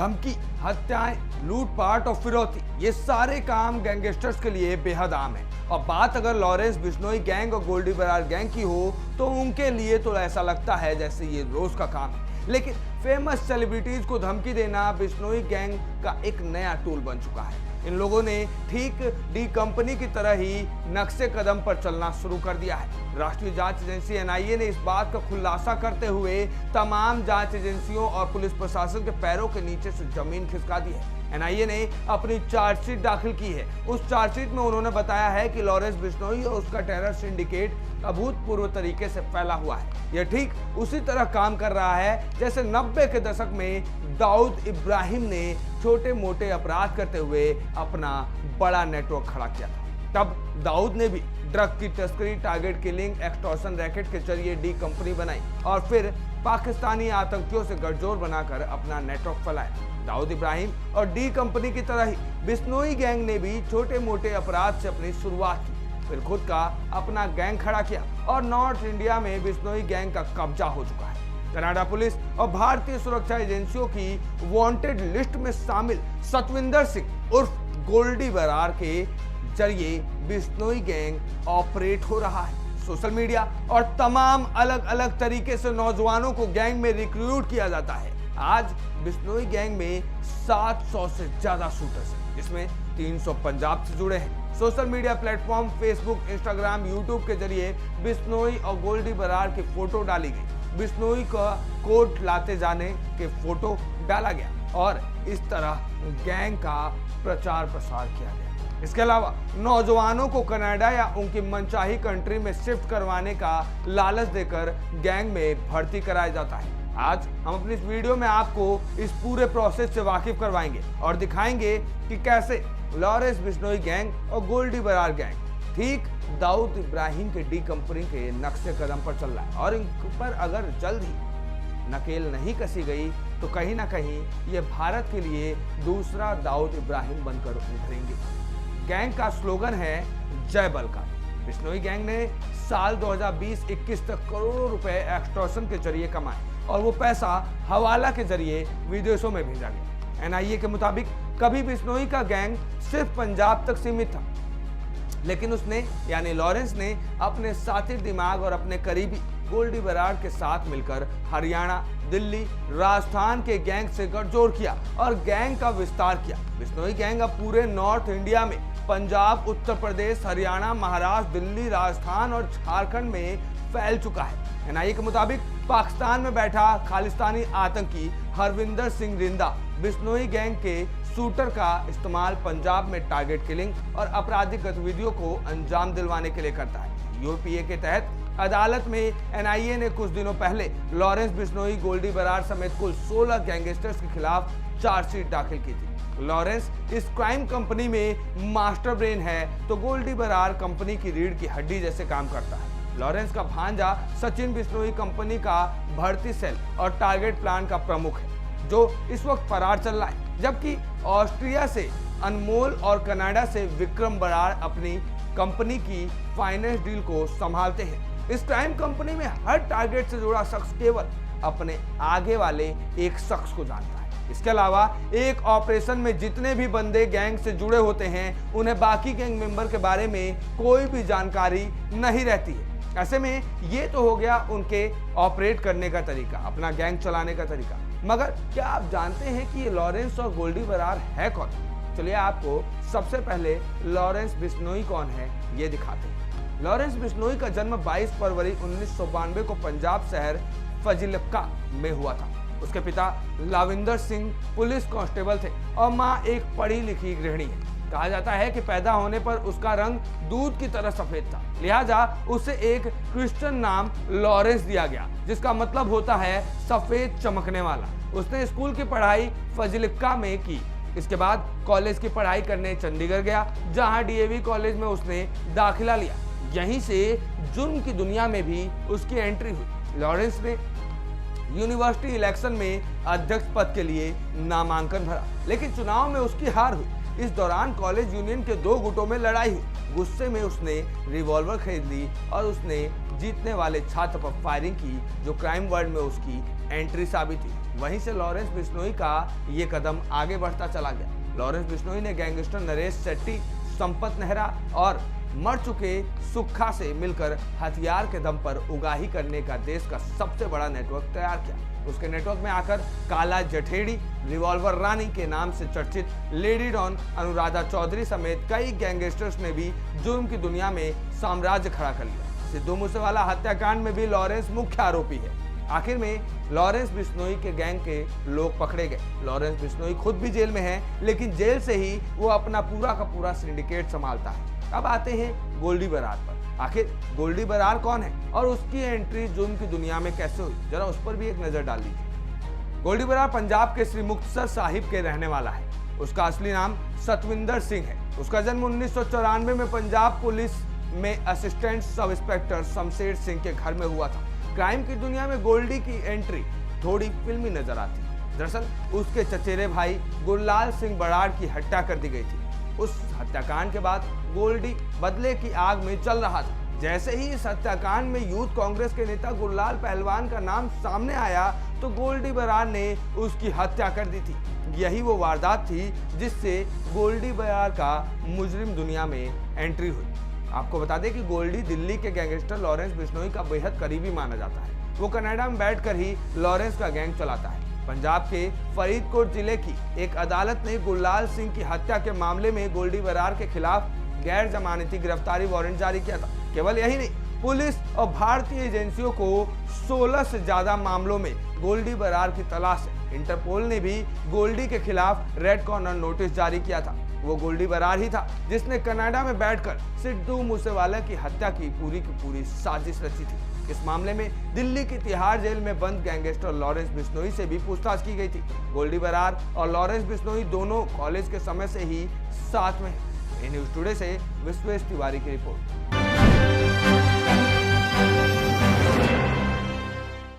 धमकी, हत्याएं, लूटपाट और फिरौती, ये सारे काम गैंगस्टर्स के लिए बेहद आम है। और बात अगर लॉरेंस बिश्नोई गैंग और गोल्डी बरार गैंग की हो तो उनके लिए तो ऐसा लगता है जैसे ये रोज का काम है। लेकिन फेमस सेलिब्रिटीज को धमकी देना बिश्नोई गैंग का एक नया टूल बन चुका है। इन लोगों ने ठीक डी कंपनी की तरह ही नक्शे कदम पर चलना शुरू कर दिया है। राष्ट्रीय जांच एजेंसी एनआईए ने इस बात का खुलासा करते हुए तमाम जांच एजेंसियों और पुलिस प्रशासन के पैरों के नीचे से जमीन खिसका दी है। एनआईए ने अपनी चार्जशीट दाखिल की है। उस चार्जशीट में उन्होंने बताया है कि लॉरेंस बिश्नोई और उसका टेरर सिंडिकेट अभूतपूर्व तरीके से फैला हुआ है। यह ठीक उसी तरह काम कर रहा है जैसे 90 के दशक में दाऊद इब्राहिम ने छोटे मोटे अपराध करते हुए अपना बड़ा नेटवर्क खड़ा किया था। तब दाऊद ने भी ड्रग की तस्करी, टारगेट किलिंग, एक्सटॉर्शन रैकेट के जरिए डी कंपनी बनाई और फिर पाकिस्तानी आतंकियों से गठजोड़ बनाकर अपना नेटवर्क फैलाया। दाऊद इब्राहिम और डी कंपनी की तरह ही बिश्नोई गैंग ने भी छोटे मोटे अपराध से अपनी शुरुआत की, फिर खुद का अपना गैंग खड़ा किया और नॉर्थ इंडिया में बिश्नोई गैंग का कब्जा हो चुका है। कनाडा पुलिस और भारतीय सुरक्षा एजेंसियों की वांटेड लिस्ट में शामिल सतविंदर सिंह उर्फ गोल्डी बरार के जरिए बिश्नोई गैंग ऑपरेट हो रहा है। सोशल मीडिया और तमाम अलग अलग तरीके से नौजवानों को गैंग में रिक्रूट किया जाता है। आज बिश्नोई गैंग में 700 से ज्यादा शूटर्स हैं, जिसमें 300 पंजाब से जुड़े हैं। Social media platform Facebook, Instagram, YouTube के जरिए बिश्नोई और गोल्डी बरार की फोटो डाली गई। बिश्नोई का कोर्ट लाते जाने के फोटो डाला गया और इस तरह गैंग का प्रचार प्रसार किया गया। इसके अलावा नौजवानों को कनाडा या उनकी मनचाही कंट्री में शिफ्ट करवाने का लालच देकर गैंग में भर्ती कराया जाता है। आज हम अपनी इस वीडियो में आपको इस पूरे प्रोसेस से वाकिफ करवाएंगे और दिखाएंगे कि कैसे लॉरेंस बिश्नोई गैंग और गोल्डी बरार गैंग ठीक दाऊद इब्राहिम के डी कंपनी के नक्शे कदम पर चल रहा है और इन पर अगर जल्द ही नकेल नहीं कसी गई तो कहीं ना कहीं ये भारत के लिए दूसरा दाऊद इब्राहिम बनकर उभरेंगे। गैंग का स्लोगन है जय बलकार। बिश्नोई गैंग ने साल 2020-21 तक करोड़ों रुपए एक्सटॉर्शन के जरिए कमाए और वो पैसा हवाला के जरिए विदेशों में भेजा गया। एनआईए के मुताबिक कभी बिश्नोई का गैंग सिर्फ पंजाब तक सीमित था, लेकिन उसने यानी लॉरेंस ने अपने साथी दिमाग और अपने करीबी गोल्डी बरार के साथ मिलकर हरियाणा, दिल्ली, राजस्थान के गैंग से गठजोड़ किया और गैंग का विस्तार किया। बिश्नोई गैंग अब पूरे नॉर्थ इंडिया में पंजाब, उत्तर प्रदेश, हरियाणा, महाराष्ट्र, दिल्ली, राजस्थान और झारखंड में फैल चुका है। एनआईए के मुताबिक पाकिस्तान में बैठा खालिस्तानी आतंकी हरविंदर सिंह रिंदा बिश्नोई गैंग के शूटर का इस्तेमाल पंजाब में टारगेट किलिंग और आपराधिक गतिविधियों को अंजाम दिलवाने के लिए करता है। यूपीए के तहत अदालत में एनआईए ने कुछ दिनों पहले लॉरेंस बिश्नोई, गोल्डी बरार समेत कुल 16 गैंगस्टर्स के खिलाफ चार्जशीट दाखिल की थी। लॉरेंस इस क्राइम कंपनी में मास्टर ब्रेन है तो गोल्डी बरार कंपनी की रीढ़ की हड्डी जैसे काम करता है। लॉरेंस का भांजा सचिन बिश्नोई कंपनी का भर्ती सेल और टारगेट प्लान का प्रमुख है, जो इस वक्त फरार चल रहा है, जबकि ऑस्ट्रिया से अनमोल और कनाडा से विक्रम बरार अपनी कंपनी की फाइनेंस डील को संभालते हैं। इस क्राइम कंपनी में हर टारगेट से जुड़ा शख्स केवल अपने आगे वाले एक शख्स को जानता है। इसके अलावा एक ऑपरेशन में जितने भी बंदे गैंग से जुड़े होते हैं उन्हें बाकी गैंग मेंबर के बारे में कोई भी जानकारी नहीं रहती है। ऐसे में ये तो हो गया उनके ऑपरेट करने का तरीका, अपना गैंग चलाने का तरीका, मगर क्या आप जानते हैं कि ये लॉरेंस और गोल्डी बरार है कौन? चलिए आपको सबसे पहले लॉरेंस बिश्नोई कौन है ये दिखाते हैं। लॉरेंस बिश्नोई का जन्म 22 फरवरी 1992 को पंजाब शहर फजिलका में हुआ था। उसके पिता लाविंदर सिंह पुलिस कांस्टेबल थे और माँ एक पढ़ी लिखी गृहिणी है। कहा जाता है कि पैदा होने पर उसका रंग दूध की तरह सफेद था, लिहाजा उसे एक क्रिश्चियन नाम लॉरेंस दिया गया, जिसका मतलब होता है सफेद चमकने वाला। उसने स्कूल की पढ़ाई फजिलका में की। इसके बाद कॉलेज की पढ़ाई करने चंडीगढ़ गया, जहां डीएवी कॉलेज में उसने दाखिला लिया। यहीं से जुर्म की दुनिया में भी उसकी एंट्री हुई। लॉरेंस ने यूनिवर्सिटी इलेक्शन में अध्यक्ष पद के लिए नामांकन भरा, लेकिन चुनाव में उसकी हार हुई। इस दौरान कॉलेज यूनियन के 2 गुटों में लड़ाई हुई। गुस्से में उसने रिवॉल्वर खरीद ली और उसने जीतने वाले छात्र पर फायरिंग की, जो क्राइम वर्ल्ड में उसकी एंट्री साबित हुई। वहीं से लॉरेंस बिश्नोई का ये कदम आगे बढ़ता चला गया। लॉरेंस बिश्नोई ने गैंगस्टर नरेश शेट्टी, संपत नेहरा और मर चुके सुक्खा से मिलकर हथियार के दम पर उगाही करने का देश का सबसे बड़ा नेटवर्क तैयार किया। उसके नेटवर्क में आकर काला जठेड़ी, रिवॉल्वर रानी के नाम से चर्चित लेडी डॉन अनुराधा चौधरी समेत कई गैंगस्टर्स ने भी जुर्म की दुनिया में साम्राज्य खड़ा कर लिया। सिद्धू मूसेवाला हत्याकांड में भी लॉरेंस मुख्य आरोपी है। आखिर में लॉरेंस बिश्नोई के गैंग के लोग पकड़े गए। लॉरेंस बिश्नोई खुद भी जेल में है, लेकिन जेल से ही वो अपना पूरा का पूरा सिंडिकेट संभालता है। अब आते हैं गोल्डी बरार पर। आखिर गोल्डी बरार कौन है और उसकी एंट्री जुर्म की दुनिया में कैसे हुई, जरा उस पर भी एक नजर डाल लीजिए। गोल्डी बरार पंजाब के श्री मुक्तसर साहिब के रहने वाला है। उसका असली नाम सतविंदर सिंह है। उसका जन्म 1994 में पंजाब पुलिस में assistant sub inspector Shamsher Singh के घर में हुआ था। क्राइम की दुनिया में गोल्डी की एंट्री थोड़ी फिल्मी नजर आती है। दरअसल उसके चचेरे भाई गुरलाल सिंह बराड़ की हत्या कर दी गई थी। उस हत्याकांड के बाद गोल्डी बदले की आग में जल रहा था। जैसे ही इस हत्याकांड में यूथ कांग्रेस के नेता गुरलाल पहलवान का नाम सामने आया तो गोल्डी बरार ने उसकी हत्या कर दी थी। यही वो वारदात थी जिससे गोल्डी बरार का मुजरिम दुनिया में एंट्री हुई। आपको बता दें कि गोल्डी दिल्ली के गैंगस्टर लॉरेंस बिश्नोई का बेहद करीबी माना जाता है। वो कनाडा में बैठकर ही लॉरेंस का गैंग चलाता है। पंजाब के फरीदकोट जिले की एक अदालत ने गुरलाल सिंह की हत्या के मामले में गोल्डी बरार के खिलाफ गैर जमानती गिरफ्तारी वारंट जारी किया था। केवल यही नहीं, पुलिस और भारतीय एजेंसियों को 16 से ज्यादा मामलों में गोल्डी बरार की तलाश है। इंटरपोल ने भी गोल्डी के खिलाफ रेड कॉर्नर नोटिस जारी किया था। वो गोल्डी बरार ही था जिसने कनाडा में बैठकर सिद्धू मूसेवाला की हत्या की पूरी साजिश रची थी। इस मामले में दिल्ली की तिहाड़ जेल में बंद गैंगस्टर लॉरेंस बिश्नोई से भी पूछताछ की गई थी। गोल्डी बरार और लॉरेंस बिश्नोई दोनों कॉलेज के समय से ही साथ में हैं। न्यूज़ टुडे से विश्वेश तिवारी की रिपोर्ट।